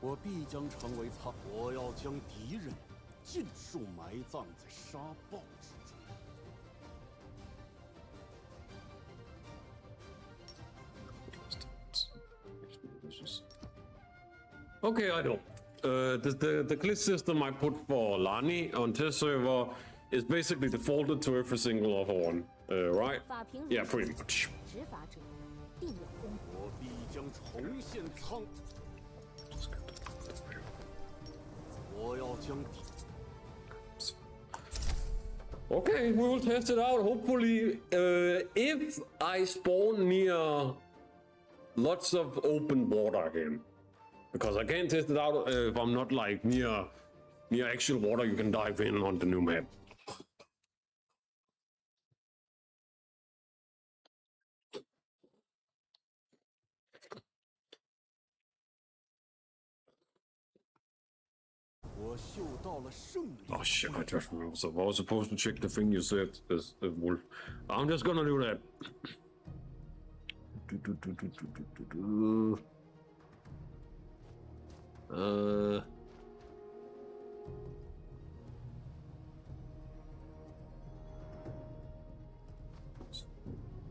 我必将成为苍，我要将敌人尽数埋葬在沙暴之中。Okay, I don't. The glitch system I put for Lani on test server is basically defaulted to every single other one, right? Yeah, pretty much. 我必将重现苍，我要将敌。 Okay, we will test it out. Hopefully, if I spawn near lots of open water again, because I can't test it out if I'm not like near actual water you can dive in on the new map. Oh shit, I just remembered. So I was supposed to check the thing you said as Wolf. I'm just gonna do that.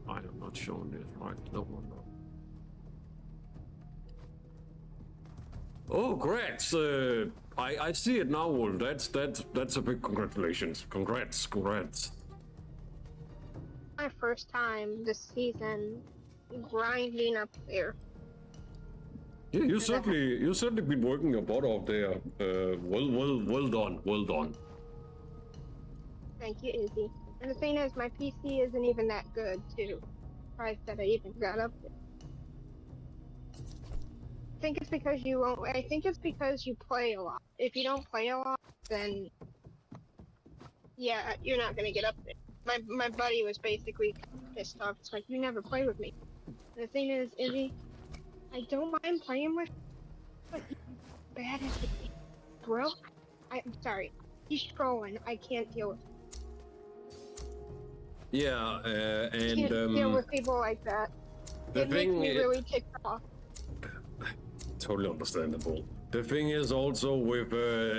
I am not showing this, right? No one. No. Oh, congrats! I see it now, Wolf. That's a big congratulations. Congrats. My first time this season grinding up there. Yeah, you certainly been working your butt off there. Well done. Thank you, Izzy. And the thing is, my PC isn't even that good, too. Surprised that I even got up there. I think it's because you won't. I think it's because you play a lot. If you don't play a lot, then yeah, you're not gonna get up there. My buddy was basically pissed off. It's like, you never play with me. And the thing is, Izzy, I don't mind playing with, but he's bad at the game, bro. I'm sorry. He's trolling. I can't deal with. Yeah, and Can't deal with people like that. It makes me really ticked off. Totally understandable. The thing is also with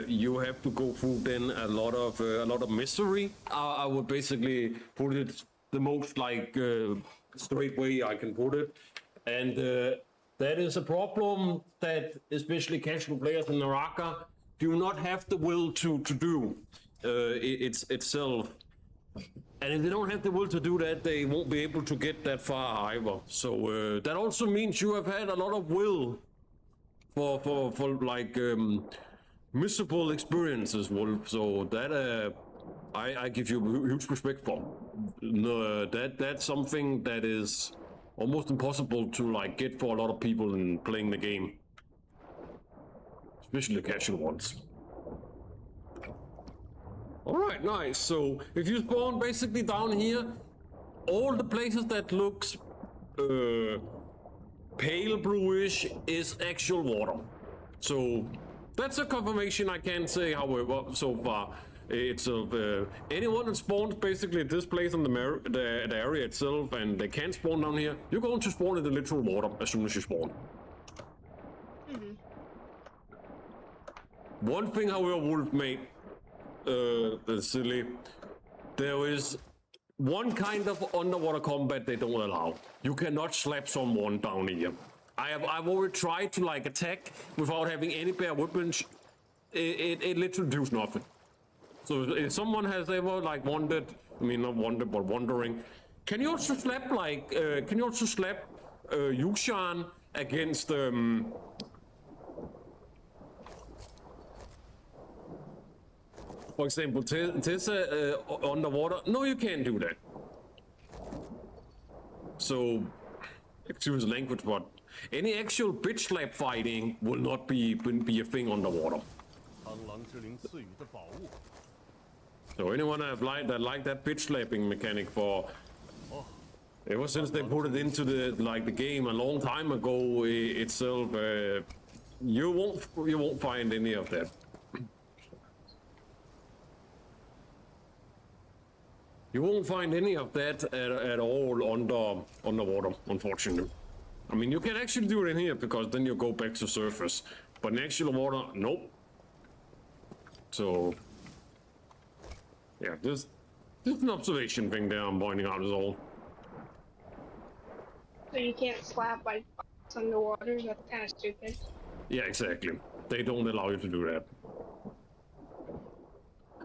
you have to go through then a lot of misery. I would basically put it the most like straight way I can put it, and that is a problem that especially casual players in Naraka do not have the will to do itself. And if they don't have the will to do that, they won't be able to get that far either. So that also means you have had a lot of will for like miserable experiences, Wolf. So that I give you huge respect for. That's something that is almost impossible to like get for a lot of people in playing the game, especially the casual ones. Alright, nice. So if you spawn basically down here, all the places that looks pale bluish is actual water. So that's a confirmation I can't say, however, so far. It's anyone that spawns basically at this place on the area itself and they can't spawn down here, you're going to spawn in the literal water as soon as you spawn. One thing, however, Wolf made silly. There is one kind of underwater combat they don't allow. You cannot slap someone down here. I've already tried to like attack without having any bare weapons. It literally does nothing. So if someone has ever like wanted, I mean not wanted but wondering, can you also slap like Yukshan against for example, Tessa underwater? No, you can't do that. So, excuse the language, but any actual bitch slap fighting will not be a thing underwater. So anyone that like that bitch slapping mechanic for ever since they put it into the game a long time ago itself, you won't find any of that. You won't find any of that at all underwater, unfortunately. I mean, you can actually do it in here because then you go back to surface. But next to the water, nope. So, yeah, just an observation thing there I'm pointing out is all. So you can't slap like underwater. That's kind of stupid. Yeah, exactly. They don't allow you to do that.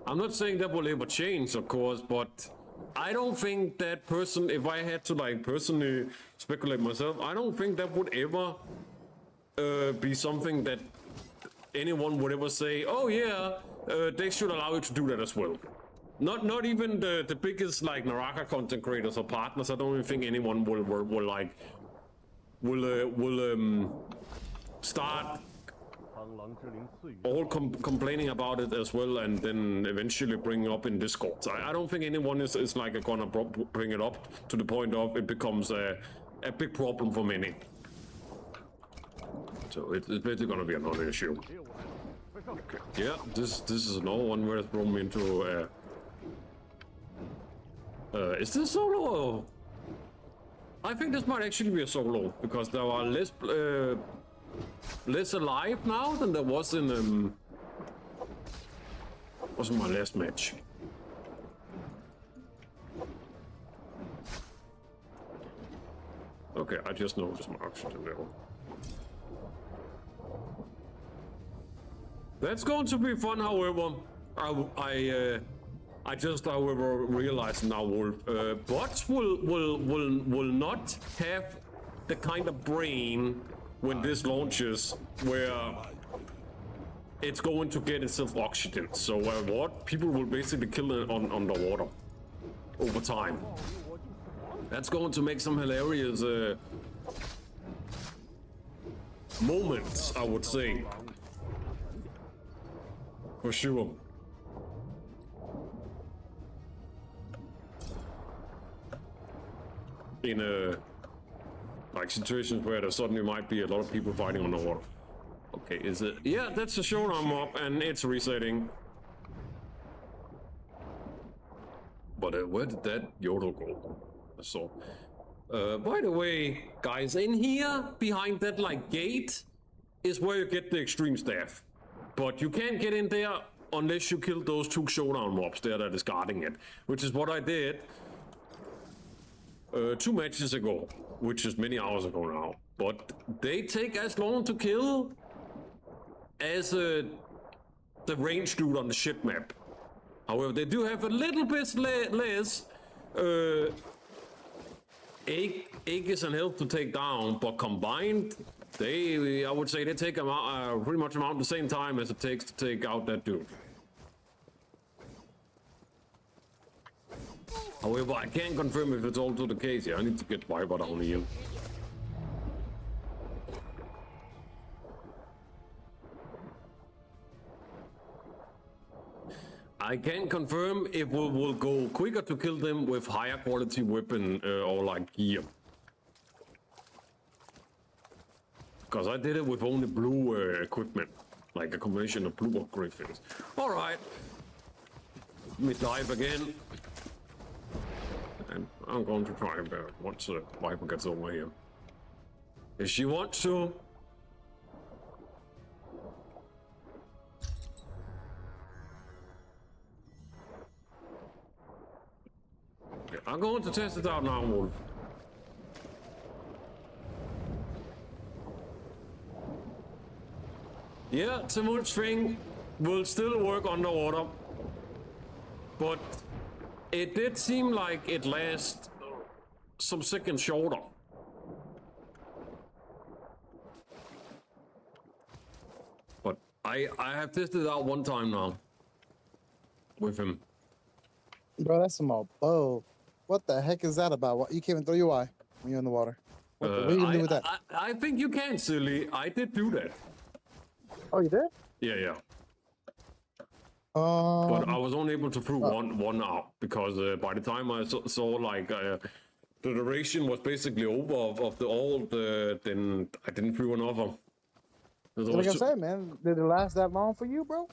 I'm not saying that will ever change, of course, but I don't think that person, if I had to like personally speculate myself, I don't think that would ever be something that anyone would ever say, oh yeah, they should allow you to do that as well. Not even the biggest like Naraka content creators or partners. I don't even think anyone will start all complaining about it as well, and then eventually bring up in Discord. So I don't think anyone is like gonna bring it up to the point of it becomes a big problem for many. So it's basically gonna be another issue. Okay. Yeah, this is another one where it's thrown me into. Is this solo? Or... I think this might actually be a solo because there are less alive now than there was in wasn't my last match. Okay, I just noticed my oxygen level. That's going to be fun, however. I just, however, realize now, Wolf, bots will not have the kind of brain when this launches where it's going to get itself oxygen. So what people will basically kill it on the water over time. That's going to make some hilarious moments, I would say. For sure. In like situations where there suddenly might be a lot of people fighting on the water. Okay, is it? Yeah, that's a showdown mob, and it's resetting. But where did that yodel go? So, by the way, guys, in here behind that like gate is where you get the extreme staff. But you can't get in there unless you kill those 2 showdown mobs there that is guarding it, which is what I did 2 matches ago, which is many hours ago now. But they take as long to kill as the range dude on the ship map. However, they do have a little bit less Aegis and health to take down, but combined, I would say they take pretty much around the same time as it takes to take out that dude. However, I can't confirm if it's also the case here. I need to get Viper down here. I can confirm if we'll go quicker to kill them with higher quality weapon or like gear. Because I did it with only blue equipment, like a combination of blue upgrade things. Alright. Let me dive again. And I'm going to try once the Viper gets over here. If she wants to. Okay, I'm going to test it out now, Wolf. Yeah, Timur's thing will still work underwater, but it did seem like it lasts some seconds shorter. But I have tested it out one time now with him. Bro, that's some old bull. What the heck is that about? What, you can't even throw your eye when you're in the water. What are you gonna do with that? I think you can, silly. I did do that. Oh, you did? Yeah. But I was only able to throw one out because by the time I saw like the duration was basically over of the old, then I didn't throw another. Like I said, man, did it last that long for you, bro?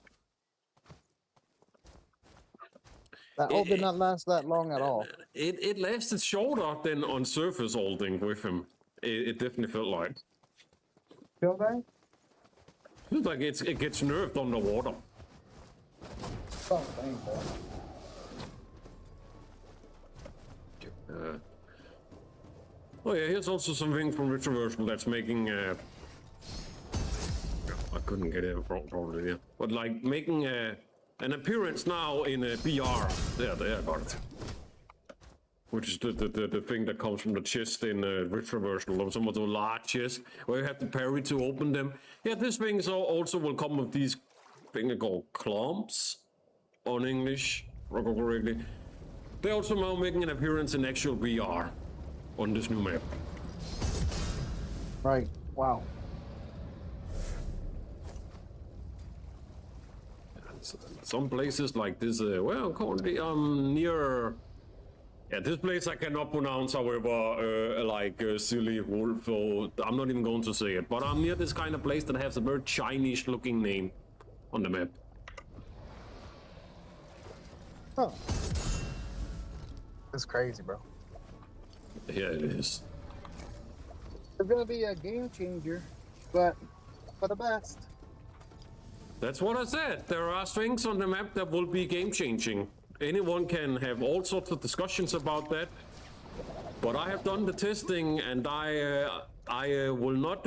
That ult did not last that long at all. It lasted shorter than on surface holding with him. It definitely felt like. Feel that? It's like it gets nerfed underwater. Oh, dang, boy. Oh yeah, here's also something from Retroversal that's making I couldn't get it probably, yeah. But like making an appearance now in a BR. There, I got it. Which is the thing that comes from the chest in Retroversal, or some of the large chests, where you have to parry to open them. Yeah, this thing also will come with these things called clumps on English, correctly. They're also now making an appearance in actual VR on this new map. Right. Wow. Some places like this, well, currently I'm near. Yeah, this place I cannot pronounce, however, silly wolf, so I'm not even going to say it. But I'm near this kind of place that has a very Chinese-looking name on the map. Huh. That's crazy, bro. Yeah, it is. It's gonna be a game changer, but for the best. That's what I said. There are things on the map that will be game-changing. Anyone can have all sorts of discussions about that, but I have done the testing, and I will not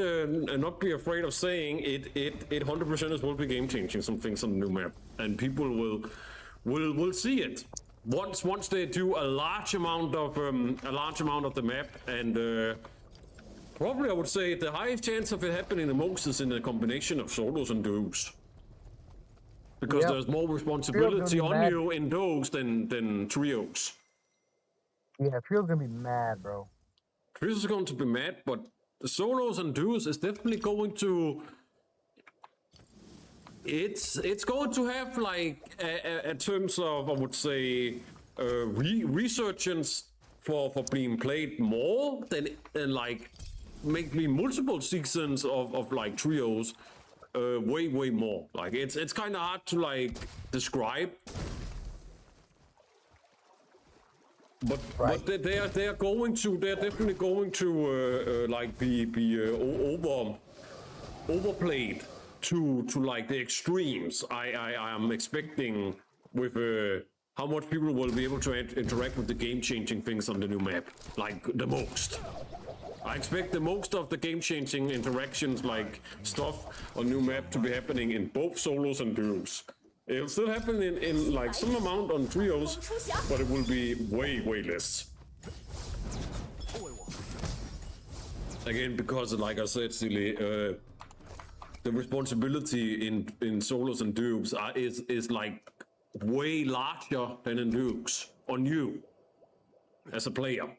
be afraid of saying it 100% will be game-changing. Some things on the new map, and people will see it once they do a large amount of the map, and probably I would say the highest chance of it happening the most is in a combination of solos and duos. Because there's more responsibility on you in those than trios. Yeah, Trio's gonna be mad, bro. Trios is going to be mad, but the solos and duos is definitely going to. It's going to have like a terms of, I would say, resurgence for being played more than like maybe multiple seasons of like trios. Way more. Like it's kind of hard to like describe, but they're definitely going to like be overplayed to like the extremes. I am expecting with how much people will be able to interact with the game-changing things on the new map, like the most. I expect the most of the game-changing interactions, like stuff on new map, to be happening in both solos and duos. It'll still happen in like some amount on trios, but it will be way less. Again, because like I said, silly, the responsibility in solos and duos is like way larger than in duos on you as a player.